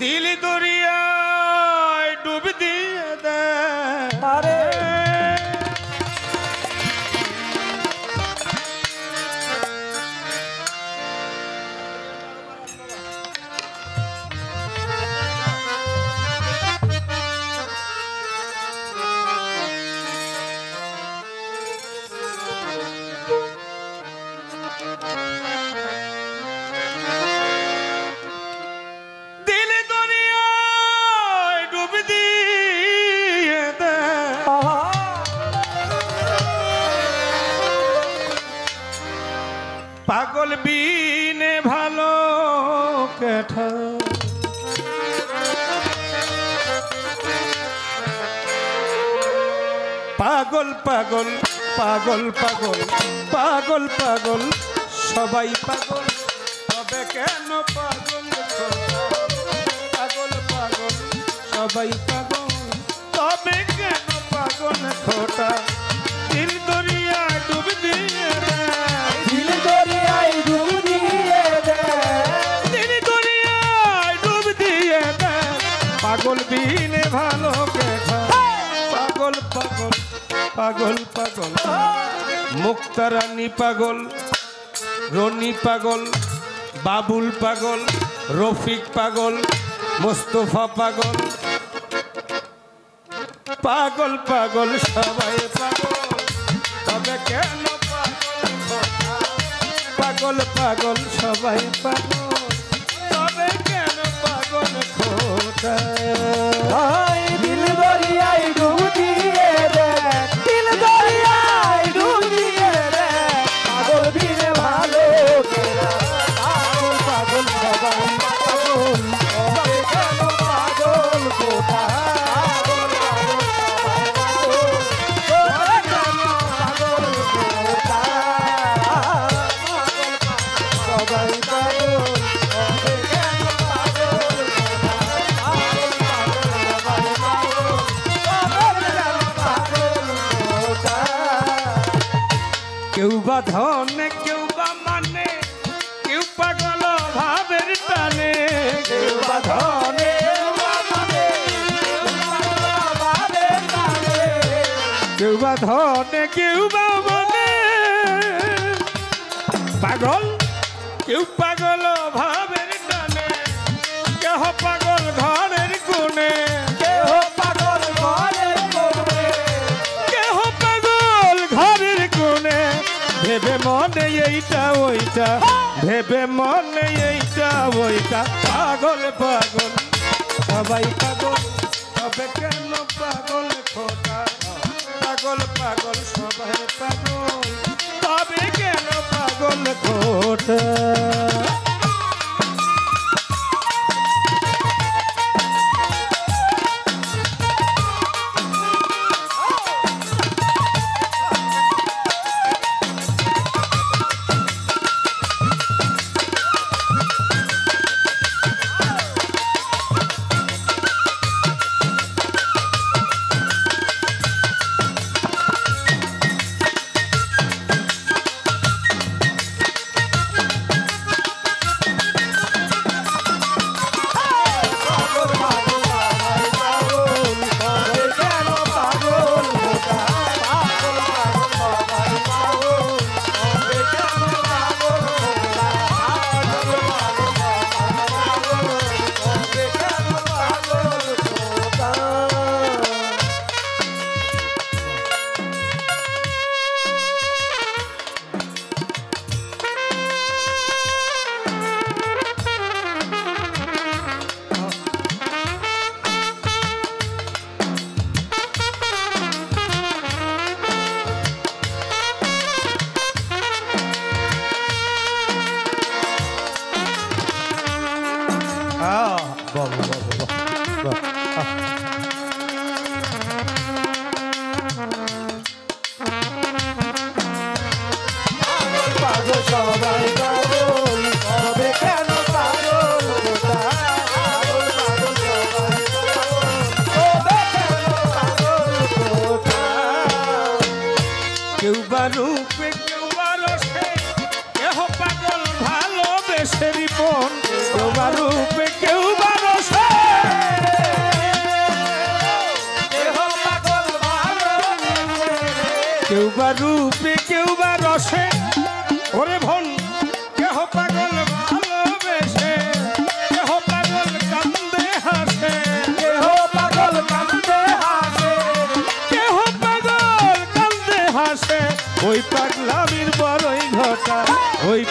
দিল দরিয়ায় ডুব দিয়ে দে আরে পাগল বিনে ভালো কেঠা পাগল পাগল পাগল পাগল পাগল পাগল সবাই পাগল তবে কেন পাগল পাগল পাগল সবাই পাগল তবে কেন পাগল খোটা দিল দরিয়ায় ডুব দিয়ে দিল দরিয়ায় ডুব দিয়ে দে দিল দরিয়ায় ডুব দিয়ে দে পাগল বিনে ভালো কেঠা পাগল পাগল পাগল পাগল মুক্তারানী পাগল রনি পাগল বাবুল পাগল রফিক পাগল মোস্তফা পাগল পাগল পাগল সবাই পাগল তবে কেন পাগল পাগল সবাই পাগল তবে কেন পাগল খোটা দিল দরিয়ায় ডুব দিয়ে দে দিল দরিয়ায় ডুব দিয়ে দে পাগল বিনে ভালো পাগল পাগল সবাই পাগল তবে কেন পাগল কোথা কেউ বা ধনে কেউ বা মানে কেউ পাগল ভাবের টানে কেউ বা ধনে কেউ বা ধনে কেউ বা মানে পাগল কেউ পাগল ভাবের টানে কেহ পাগল ঘরের কোণে কেহ পাগল ঘরের কোণে কেহ পাগল ঘরের কোণে ভেবে মনে এইটা ওইটা ভেবে মনে এইটা ওইটা পাগল পাগল সবাই পাগল তবে কেন পাগল খোটা পাগল পাগল সবাই পাগল তবে কেন পাগল খোটা কেউ বা রূপে কেউ বা রসে কেহ পাগল ভালোবেসে রিপন কেউ বা রূপে কেউ বা রসে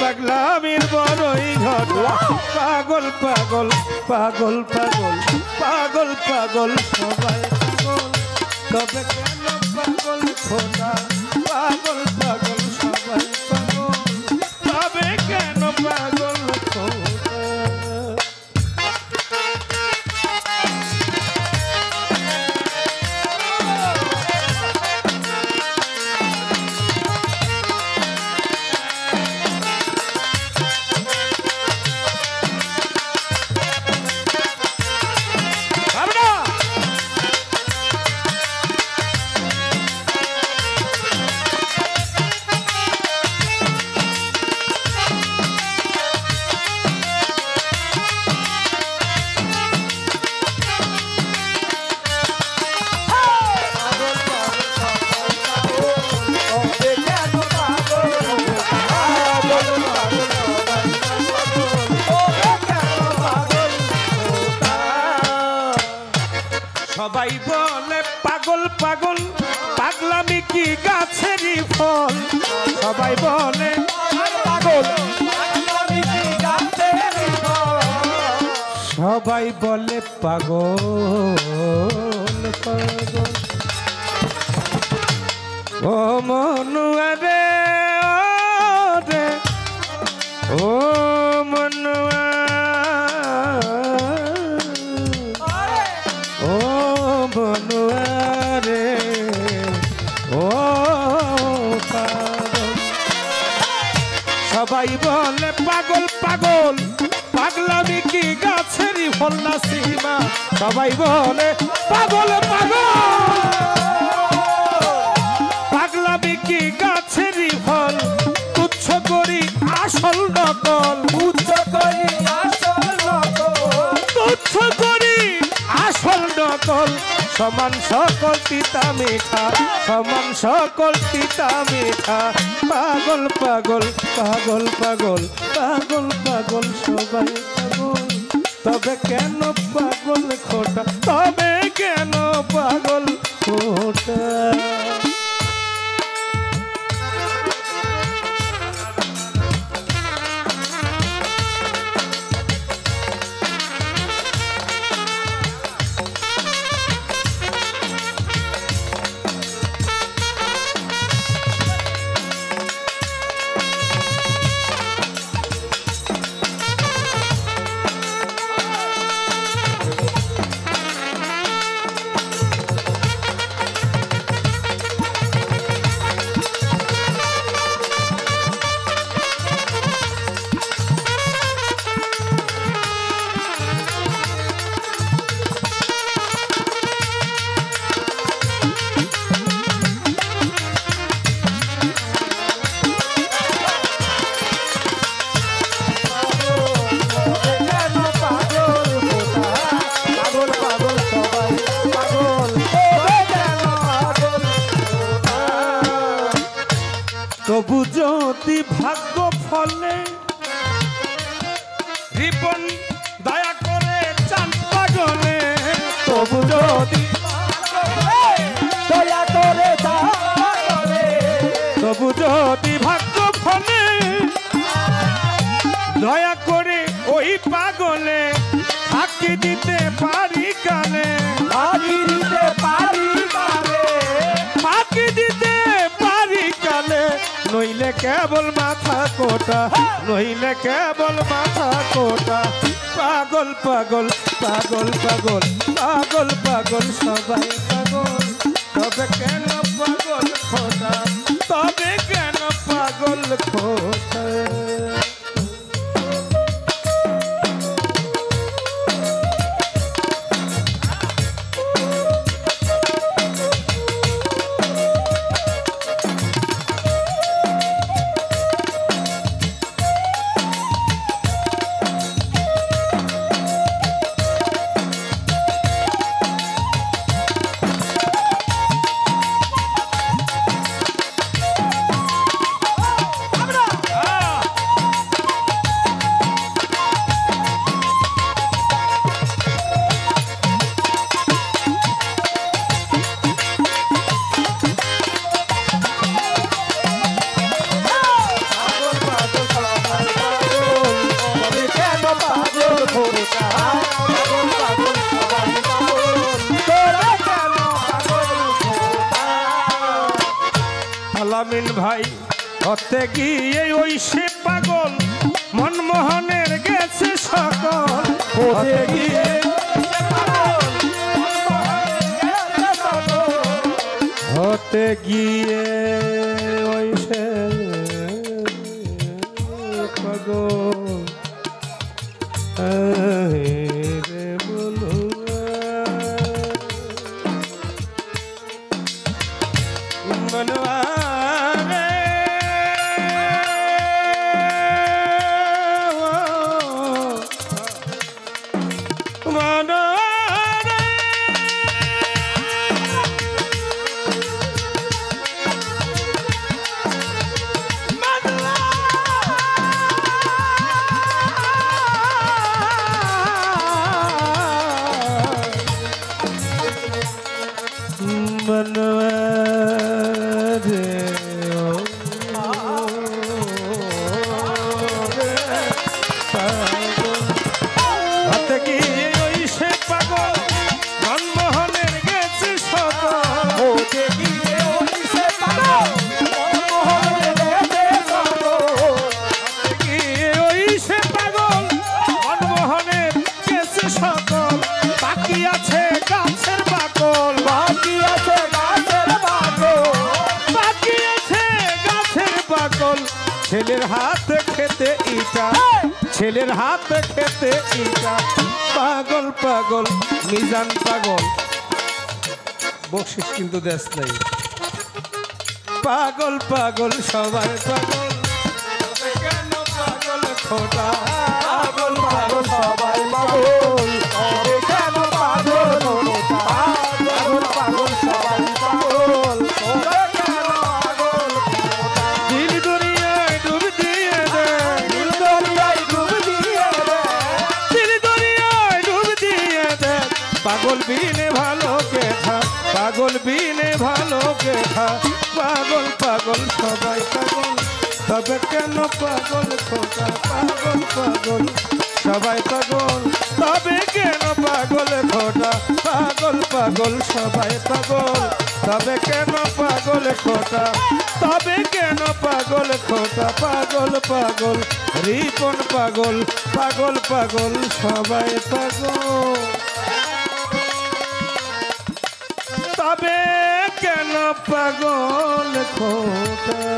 পাগলামির বড়ই ঘটনা পাগল পাগল পাগল পাগল পাগল পাগল সবাই পাগল তবে কেন পাগল খোদা পাগল পাগল সবাই পাগল তবে কেন পাগল খোদা সবাই বলে পাগল পাগল পাগলামি কি গাছেরই ফল সবাই বলে পাগল পাগলামি কি গাছেরই ফল সবাই বলে পাগল পাগল ও মনুয়া রে ও মনুয়া ও মনুয়া রে ও পাগল সবাই বলে পাগল পাগল পাগলামি কি গাছেরই ফল না সীমা সবাই বলে পাগল পাগল পাগলামি কি গাছেরই ফল তুচ্ছ করি আসল নকল উচ্চ করি আসল নকল তুচ্ছ করি আসল নকল সমান সকল তিতা মিঠা সমান সকল তিতা মিঠা পাগল পাগল পাগল পাগল পাগল পাগল সবাই পাগল তবে কেন পাগল খোটা তবে কেন পাগল খোটা তবু যদি ভাগ্য ফলে রিপন দয়া করে চান পাগলে তবু যদি দয়া করে তাহলে তবু যদি ভাগ্য ফলে দয়া করে ওই পাগলে ফাঁকি দিতে পারি কানে ফাঁকি দিতে পারি কানে ফাঁকি দিতে পারি কানে নইলে কেবল মাথা কোটা নইলে কেবল মাথা কোটা পাগল পাগল পাগল পাগল পাগল পাগল সবাই পাগল তবে কেন পাগল খোটা তবে কেন পাগল খোটা আলামিন ভাই হতে গিয়ে ওই সে পাগল মনমোহনের গেছে সকল হতে গিয়ে হতে গিয়ে ওই সে পাগল রে বলুয়া মনवा রে মনवा রে মনवा ছেলের হাত খেতে ইটা ছেলের হাত খেতে ইটা পাগল পাগল মিজান পাগল বকশিস কিন্তু দেশ নাই পাগল পাগল সবাই পাগল কেন পাগল খোটা পাগল পাগল সবাই পাগল কেন পাগল খোটা পাগল পাগল সবাই পাগল কেন পাগল খোটা দিল দুনিয়ায় ডুব দিয়ে দে দিল দরিয়ায় ডুব দিয়ে দে দিল দুনিয়ায় ডুব দিয়ে দে পাগল বিনে ভালো কেঠা পাগল বিনে ভালো কেঠা পাগল পাগল সবাই পাগল তবে কেন পাগল খোটা পাগল পাগল সবাই পাগল তবে কেন পাগল খোটা পাগল পাগল সবাই পাগল তবে কেন পাগল খোটা তবে কেন পাগল খোটা পাগল পাগল রিপন পাগল পাগল পাগল সবাই পাগল তবে কেন পাগল খোটা